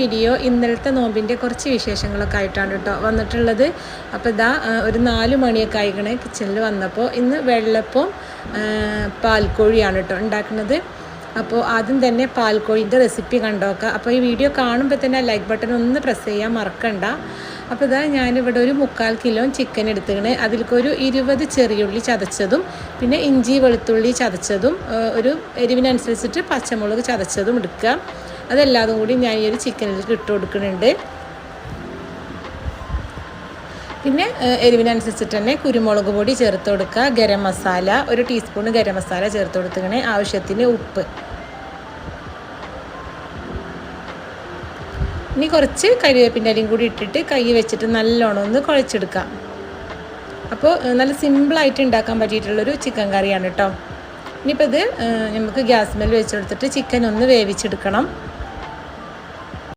Video ഇന്നലത്തെ നോമ്പിൻ്റെ കുറച്ച് വിശേഷങ്ങളൊക്കെ ആയിട്ടാണ് കേട്ടോ വന്നിട്ടുള്ളത്. അപ്പോൾ ഇതാ ഒരു 4 മണിയൊക്കെ ആയിക്കണേ കിച്ചണിൽ വന്നപ്പോൾ. ഇന്ന് വെള്ളപ്പം പാൽക്കോഴിയാണ് കേട്ടോ ഉണ്ടാക്കുന്നത്. അപ്പോൾ ആദ്യം തന്നെ പാൽക്കോഴിൻ്റെ റെസിപ്പി കണ്ടോക്കാം. അപ്പോൾ ഈ വീഡിയോ കാണുമ്പോൾ തന്നെ ലൈക്ക് ബട്ടൺ ഒന്ന് പ്രസ് ചെയ്യാൻ മറക്കണ്ട. അപ്പോൾ ഇതാ ഞാനിവിടെ ഒരു 3/4 കിലോ ചിക്കൻ എടുത്തിക്കണേ. അതിലേക്കൊരു 20 ചെറിയുള്ളി ചതച്ചതും പിന്നെ ഇഞ്ചി വെളുത്തുള്ളി ചതച്ചതും ഒരു എരിവിനനുസരിച്ചിട്ട് പച്ചമുളക് ചതച്ചതും എടുക്കുക. അതെല്ലാതും കൂടി ഞാൻ ഈ ഒരു ചിക്കനിലേക്ക് ഇട്ട് കൊടുക്കുന്നുണ്ട്. പിന്നെ എരിവിനനുസരിച്ചിട്ട് തന്നെ കുരുമുളക് പൊടി ചേർത്ത് കൊടുക്കുക. ഗരം മസാല 1 ടീസ്പൂൺ ഗരം മസാല ചേർത്ത് കൊടുത്തിങ്ങനെ. ആവശ്യത്തിന് ഉപ്പ്. ഇനി കുറച്ച് കരിവേപ്പിൻ്റെ ഇലയും കൂടി ഇട്ടിട്ട് കൈ വെച്ചിട്ട് നല്ലോണം ഒന്ന് കുഴച്ചെടുക്കാം. അപ്പോൾ നല്ല സിമ്പിളായിട്ട് ഉണ്ടാക്കാൻ പറ്റിയിട്ടുള്ളൊരു ചിക്കൻ കറിയാണ് കേട്ടോ. ഇനിയിപ്പോൾ ഇത് നമുക്ക് ഗ്യാസ് മേൽ വെച്ച് കൊടുത്തിട്ട് ചിക്കൻ ഒന്ന് വേവിച്ചെടുക്കണം.